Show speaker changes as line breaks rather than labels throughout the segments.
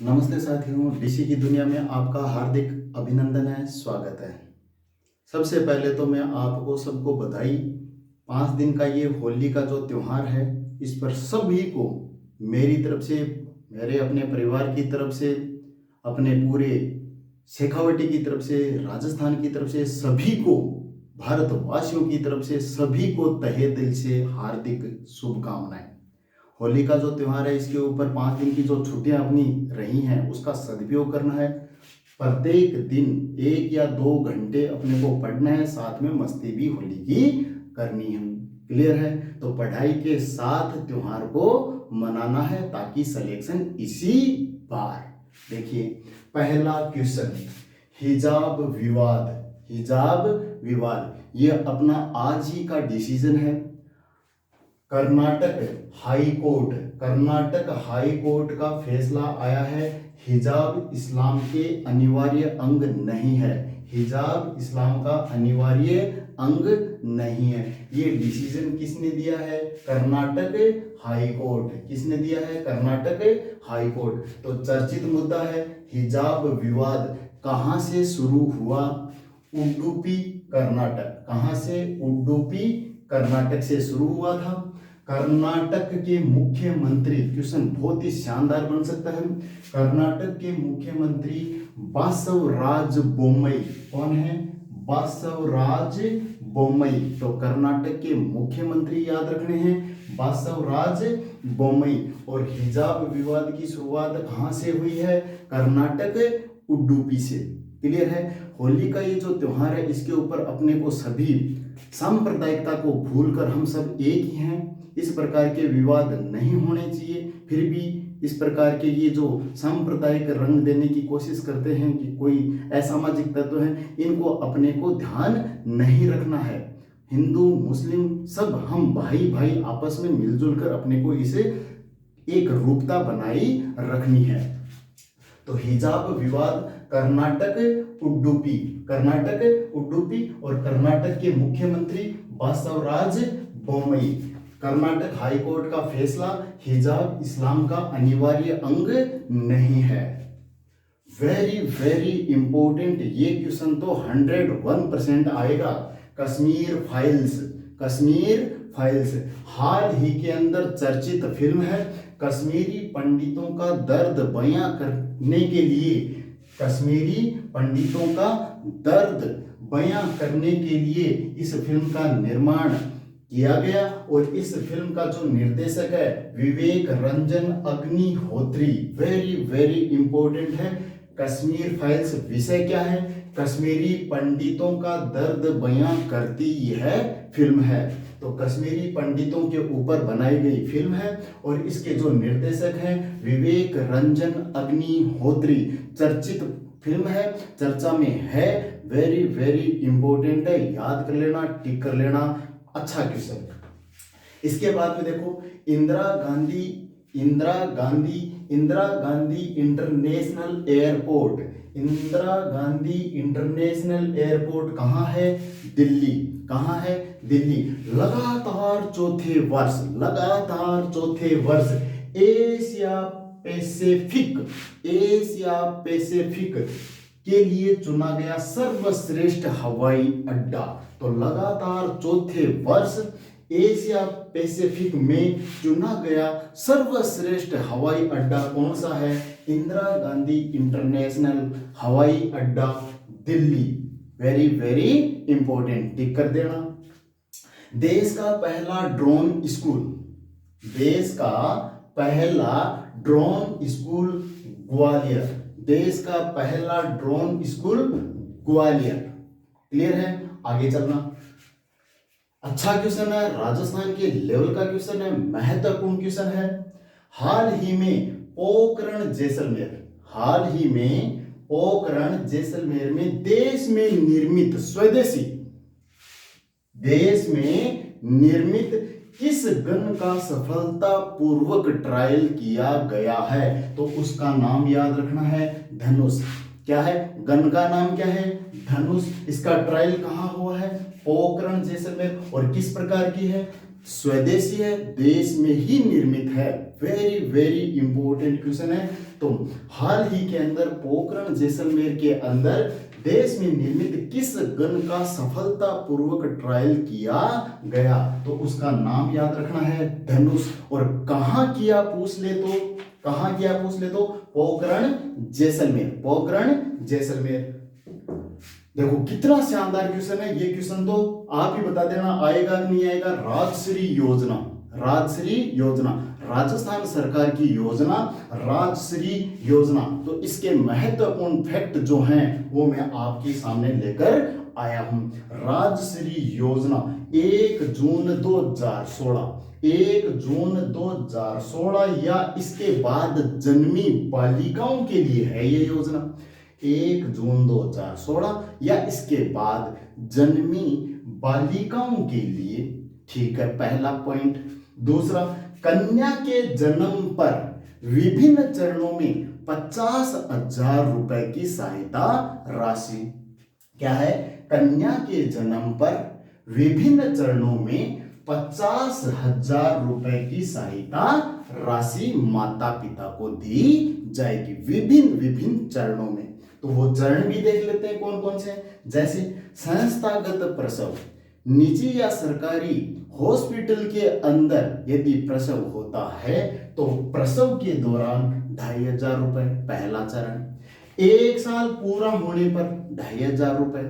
नमस्ते साथियों, डीसी की दुनिया में आपका हार्दिक अभिनंदन है, स्वागत है। सबसे पहले तो मैं आपको सबको बधाई। 5 दिन का ये होली का जो त्यौहार है, इस पर सभी को मेरी तरफ से, मेरे अपने परिवार की तरफ से, अपने पूरे शेखावटी की तरफ से, राजस्थान की तरफ से, सभी को, भारतवासियों की तरफ से सभी को तहे दिल से हार्दिक शुभकामनाएं। होली का जो त्यौहार है, इसके ऊपर 5 दिन की जो छुट्टियां अपनी रही हैं, उसका सदुपयोग करना है। प्रत्येक दिन 1 या 2 घंटे अपने को पढ़ना है, साथ में मस्ती भी होली की करनी है। क्लियर है? तो पढ़ाई के साथ त्योहार को मनाना है, ताकि सिलेक्शन इसी बार। देखिए, पहला क्वेश्चन, हिजाब विवाद। हिजाब विवाद ये अपना आज ही का डिसीजन है। कर्नाटक हाई कोर्ट का फैसला आया है, हिजाब इस्लाम के अनिवार्य अंग नहीं है। हिजाब इस्लाम का अनिवार्य अंग नहीं है। ये डिसीजन किसने दिया है? Karnataka high court. किसने दिया है? Karnataka high court. तो चर्चित मुद्दा है हिजाब विवाद कहां से शुरू हुआ? उडुपी कर्नाटक। कहां से? उडुपी कर्नाटक से शुरू हुआ था। कर्नाटक के मुख्यमंत्री, क्वेश्चन बहुत ही शानदार बन सकता है। कर्नाटक के मुख्यमंत्री बासवराज बोम्मई। कौन है? बासवराज बोम्मई। तो कर्नाटक के मुख्यमंत्री याद रखने हैं, बासवराज बोम्मई। और हिजाब विवाद की शुरुआत कहां से हुई है? कर्नाटक उडुपी से। क्लियर है? होली का ये जो त्योहार है, इसके ऊपर अपने को सभी सांप्रदायिकता को भूलकर हम सब एक ही हैं। इस प्रकार के विवाद नहीं होने चाहिए। फिर भी इस प्रकार के ये जो सांप्रदायिक रंग देने की कोशिश करते हैं कि कोई असामाजिक तत्व है, इनको अपने को ध्यान नहीं रखना है। हिंदू मुस्लिम सब हम भाई भाई आपस में मिलजुल कर अपने को इसे एक रूपता बनाई रखनी है। तो हिजाब विवाद कर्नाटक उडुपी। कर्नाटक उडुपी और कर्नाटक के मुख्यमंत्री बासवराज बोम्मई। कर्नाटक हाई कोर्ट का फैसला, हिजाब इस्लाम का अनिवार्य अंग नहीं है। वेरी वेरी इंपॉर्टेंट ये क्वेश्चन तो 101% आएगा। कश्मीर फाइल्स। कश्मीर फाइल्स हाल ही के अंदर चर्चित फिल्म है। कश्मीरी पंडितों का दर्द बयां करने के लिए, कश्मीरी पंडितों का दर्द बयां करने के लिए इस फिल्म का निर्माण किया गया। और इस फिल्म का जो निर्देशक है Vivek Ranjan Agnihotri. Very very important है। कश्मीर फाइल्स विषय क्या है? कश्मीरी पंडितों का दर्द बयां करती यह फिल्म है। तो कश्मीरी पंडितों के ऊपर बनाई गई फिल्म है और इसके जो निर्देशक हैं विवेक रंजन अग्निहोत्री। चर्चित फिल्म है, चर्चा में है। वेरी वेरी इंपॉर्टेंट है, याद कर लेना, टिक कर लेना। अच्छा क्वेश्चन। इसके बाद में देखो, Indira Gandhi international airport. Indira Gandhi international airport कहाँ है? दिल्ली। कहाँ है? दिल्ली। लगातार चौथे वर्ष एशिया पैसिफिक के लिए चुना गया सर्वश्रेष्ठ हवाई अड्डा। तो लगातार चौथे वर्ष एशिया पैसिफिक में चुना गया सर्वश्रेष्ठ हवाई अड्डा कौन सा है? इंदिरा गांधी इंटरनेशनल हवाई अड्डा, दिल्ली। वेरी वेरी इंपॉर्टेंट, टिक कर देना। देश का पहला ड्रोन स्कूल। देश का पहला ड्रोन स्कूल ग्वालियर। देश का पहला ड्रोन स्कूल ग्वालियर। क्लियर है? आगे चलना। अच्छा क्वेश्चन है, राजस्थान के लेवल का क्वेश्चन है, महत्वपूर्ण क्वेश्चन है। हाल ही में पोखरण जैसलमेर में देश में निर्मित किस गन का सफलतापूर्वक ट्रायल किया गया है? तो उसका नाम याद रखना है, धनुष। क्या है? गन का नाम क्या है? धनुष। इसका ट्रायल कहां हुआ है? पोखरण जैसलमेर। और किस प्रकार की है? स्वदेशी है, देश में ही निर्मित है। वेरी वेरी इंपॉर्टेंट क्वेश्चन है। तो हाल ही के अंदर पोखरण जैसलमेर के अंदर देश में निर्मित किस गन का सफलतापूर्वक ट्रायल किया गया? तो उसका नाम याद रखना है, धनुष। और कहां किया पूछ ले तो पोखरण जैसलमेर, पोखरण जैसलमेर। देखो कितना शानदार क्वेश्चन है ये। क्वेश्चन तो आप ही बता देना आएगा कि नहीं आएगा। राजश्री योजना, राजश्री योजना, राजस्थान सरकार की योजना राजश्री योजना। तो इसके महत्वपूर्ण फैक्ट जो हैं वो मैं आपके सामने लेकर आया हूं। राजश्री योजना 1 जून 2016, 1 जून 2016 या इसके बाद जन्मी बालिकाओं के लिए है ये योजना। 1 जून 2016 या इसके बाद जन्मी बालिकाओं के लिए, ठीक है, पहला पॉइंट। दूसरा, कन्या के जन्म पर विभिन्न चरणों में 50,000 रुपए की सहायता राशि। क्या है? कन्या के जन्म पर विभिन्न चरणों में 50,000 रुपए की सहायता राशि माता पिता को दी जाएगी विभिन्न विभिन्न चरणों में। तो वो चरण भी देख लेते हैं कौन कौन से हैं। जैसे संस्थागत प्रसव, निजी या सरकारी हॉस्पिटल के अंदर यदि प्रसव होता है तो प्रसव के दौरान 2,500 रुपए पहला चरण। 1 साल पूरा होने पर 2,500 रुपए,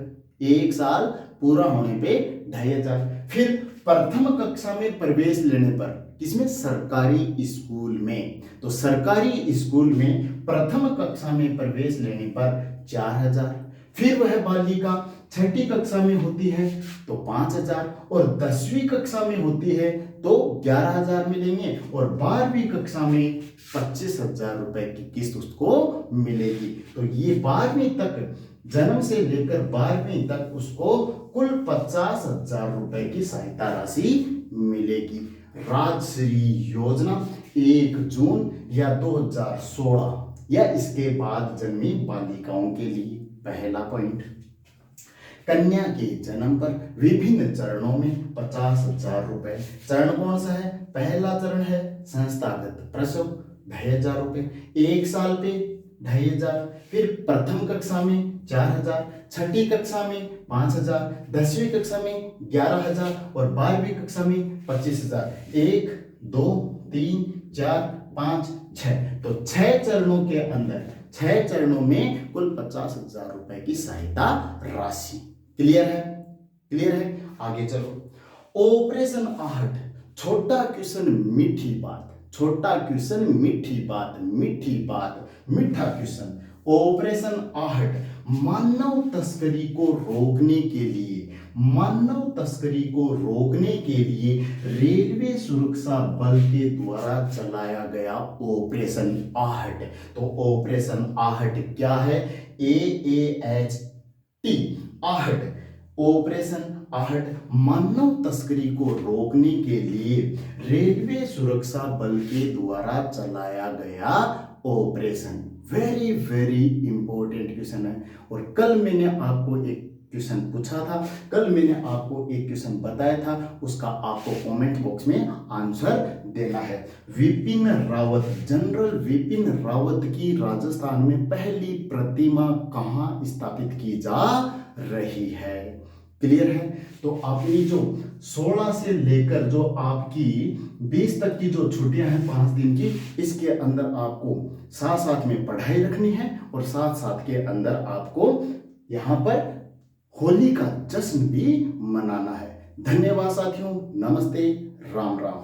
1 साल पूरा होने पे 2,500। फिर प्रथम कक्षा में प्रवेश लेने पर, किसमें? सरकारी स्कूल में। तो सरकारी स्कूल में प्रथम कक्षा में प्रवेश लेने पर 4,000। फिर वह बालिका 6ठी कक्षा में होती है तो 5,000, और 10वीं कक्षा में होती है तो 11,000 मिलेंगे, और 12वीं कक्षा में 25,000 रुपए की किस्त उसको मिलेगी। तो ये 12वीं तक, जन्म से लेकर 12वीं तक उसको कुल 50,000 रुपए की सहायता राशि मिलेगी। राजश्री योजना 1 जून या 2016 या इसके बाद जन्मी बालिकाओं के लिए, पहला पॉइंट। कन्या के जन्म पर विभिन्न चरणों में 50,000 रुपए। चरण कौन सा है? पहला चरण है संस्थागत प्रसव, 2,500 रुपए, 1 साल पे 2,500। फिर प्रथम कक्षा में 4,000, 6ठी कक्षा में 5,000, 10वीं कक्षा में 11,000 और 12वीं कक्षा में 25,000। 1, 2, 3, 4, 5, 6। तो 6 चरणों के अंदर, 6 चरणों में कुल 50,000 रुपए की सहायता राशि। क्लियर है? क्लियर है? आगे चलो। ऑपरेशन आहट, छोटा क्वेश्चन मीठी बात, छोटा क्वेश्चन मीठी बात, मीठी बात, मीठा क्वेश्चन। ऑपरेशन आहट मानव तस्करी को रोकने के लिए, मानव तस्करी को रोकने के लिए रेलवे सुरक्षा बल के द्वारा चलाया गया ऑपरेशन आहट। तो ऑपरेशन आहट क्या है? AAHT, आहट। ऑपरेशन आहट मानव तस्करी को रोकने के लिए रेलवे सुरक्षा बल के द्वारा चलाया गया operation. Very very important question है। और कल मैंने आपको एक क्वेश्चन पूछा था, कल मैंने आपको एक क्वेश्चन बताया था, उसका आपको कमेंट बॉक्स में आंसर देना है। विपिन रावत, जनरल विपिन रावत की राजस्थान में पहली प्रतिमा कहाँ स्थापित की जा रही है? क्लियर है? तो आपकी जो 16 से लेकर जो आपकी 20 तक की जो छुट्टियां हैं 5 दिन की, इसके अंदर आपको साथ साथ में पढ़ाई रखनी है और साथ साथ के अंदर आपको यहाँ पर होली का जश्न भी मनाना है। धन्यवाद साथियों, नमस्ते, राम राम।